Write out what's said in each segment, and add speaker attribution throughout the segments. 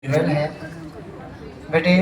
Speaker 1: Real है बेटे।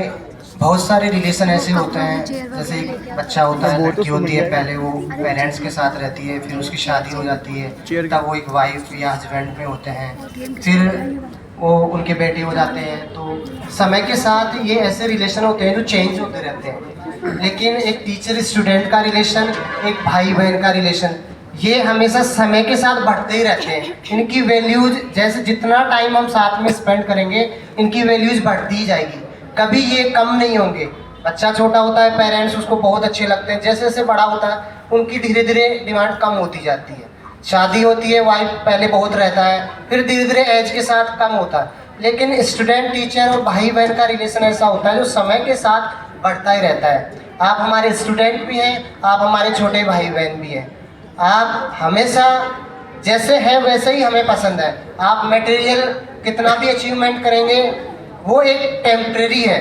Speaker 1: बहुत सारे रिलेशन ऐसे होते हैं, जैसे एक बच्चा होता है, लड़की होती है, पहले वो पेरेंट्स के साथ रहती है, फिर उसकी शादी हो जाती है, तब वो एक वाइफ या हस्बैंड में होते हैं, फिर वो उनके बेटे हो जाते हैं। तो समय के साथ ये ऐसे रिलेशन होते हैं जो चेंज होते रहते हैं। लेकिन एक टीचर स्टूडेंट का रिलेशन, एक भाई बहन का रिलेशन, ये हमेशा समय के साथ बढ़ते ही रहते हैं। इनकी वैल्यूज, जैसे जितना टाइम हम साथ में स्पेंड करेंगे, इनकी वैल्यूज बढ़ती ही जाएगी, कभी ये कम नहीं होंगे। बच्चा छोटा होता है, पेरेंट्स उसको बहुत अच्छे लगते हैं, जैसे जैसे बड़ा होता है उनकी धीरे धीरे डिमांड कम होती जाती है। शादी होती है, वाइफ पहले बहुत रहता है, फिर धीरे धीरे एज के साथ कम होता है। लेकिन स्टूडेंट, टीचर और भाई बहन का रिलेशन ऐसा होता है जो समय के साथ बढ़ता ही रहता है। आप हमारे स्टूडेंट भी हैं, आप हमारे छोटे भाई बहन भी हैं। आप हमेशा जैसे हैं वैसे ही हमें पसंद है। आप मटेरियल कितना भी अचीवमेंट करेंगे, वो एक टेम्परेरी है,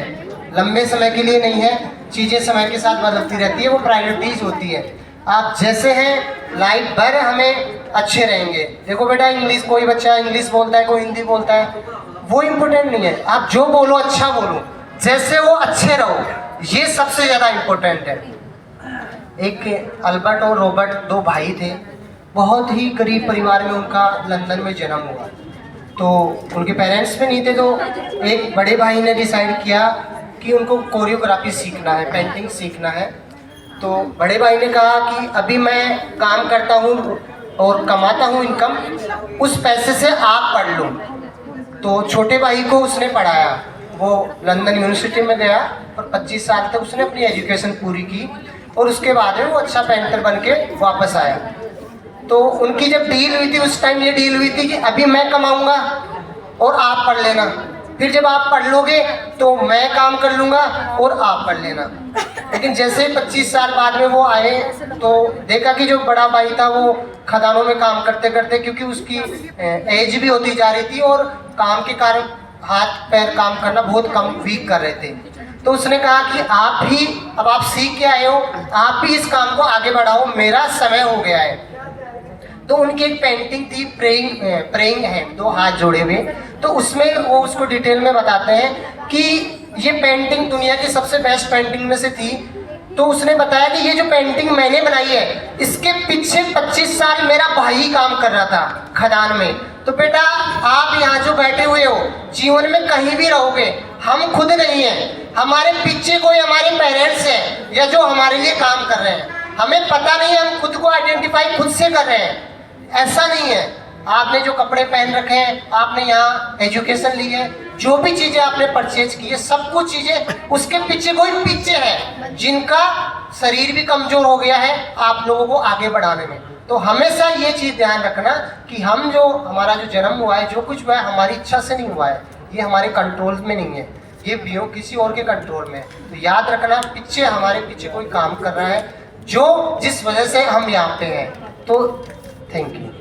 Speaker 1: लंबे समय के लिए नहीं है। चीज़ें समय के साथ बदलती रहती है, वो प्रायोरिटीज होती है। आप जैसे हैं लाइफ भर हमें अच्छे रहेंगे। देखो बेटा, इंग्लिश, कोई बच्चा इंग्लिश बोलता है, कोई हिंदी बोलता है, वो इम्पोर्टेंट नहीं है। आप जो बोलो अच्छा बोलो, जैसे वो अच्छे रहो, ये सबसे ज़्यादा इम्पोर्टेंट है। एक अल्बर्ट और रॉबर्ट, दो भाई थे, बहुत ही गरीब परिवार में उनका लंदन में जन्म हुआ। तो उनके पेरेंट्स भी नहीं थे, तो एक बड़े भाई ने डिसाइड किया कि उनको कोरियोग्राफी सीखना है, पेंटिंग सीखना है। तो बड़े भाई ने कहा कि अभी मैं काम करता हूँ और कमाता हूँ इनकम, उस पैसे से आप पढ़ लो। तो छोटे भाई को उसने पढ़ाया, वो लंदन यूनिवर्सिटी में गया और 25 साल तक उसने अपनी एजुकेशन पूरी की, और उसके बाद में वो अच्छा पेंटर बन के वापस आया। तो उनकी जब डील हुई थी, उस टाइम ये डील हुई थी कि अभी मैं कमाऊंगा और आप पढ़ लेना, फिर जब आप पढ़ लोगे तो मैं काम कर लूँगा और आप पढ़ लेना। लेकिन जैसे 25 साल बाद में वो आए तो देखा कि जो बड़ा भाई था वो खदानों में काम करते करते, क्योंकि उसकी एज भी होती जा रही थी और काम के कारण हाथ पैर काम करना बहुत कम, वीक कर रहे थे। तो उसने कहा कि आप ही, अब आप सीख के आए हो, आप भी इस काम को आगे बढ़ाओ, मेरा समय हो गया है। तो उनकी एक पेंटिंग थी, प्रेइंग है, दो हाथ जोड़े हुए। तो उसमें वो उसको डिटेल में बताते हैं कि ये पेंटिंग दुनिया की सबसे बेस्ट पेंटिंग में से थी। तो उसने बताया कि ये जो पेंटिंग मैंने बनाई है, इसके पीछे 25 साल मेरा भाई काम कर रहा था खदान में। तो बेटा, आप यहाँ जो बैठे हुए हो, जीवन में कहीं भी रहोगे, हम खुद नहीं हैं, हमारे पीछे कोई हमारे पेरेंट्स हैं या जो हमारे लिए काम कर रहे हैं। हमें पता नहीं, हम खुद को आइडेंटिफाई खुद से कर रहे हैं, ऐसा नहीं है। आपने जो कपड़े पहन रखे हैं, आपने यहाँ एजुकेशन ली है, जो भी चीज़ें आपने परचेज की है, सब कुछ चीज़ें, उसके पीछे कोई पीछे है जिनका शरीर भी कमज़ोर हो गया है आप लोगों को आगे बढ़ाने में। तो हमेशा ये चीज़ ध्यान रखना कि हम जो, हमारा जो जन्म हुआ है, जो कुछ हुआ है, हमारी इच्छा से नहीं हुआ है, ये हमारे कंट्रोल में नहीं है, ये भी किसी और के कंट्रोल में है। तो याद रखना, पीछे, हमारे पीछे कोई काम कर रहा है जो, जिस वजह से हम यहाँ पे हैं। तो थैंक यू।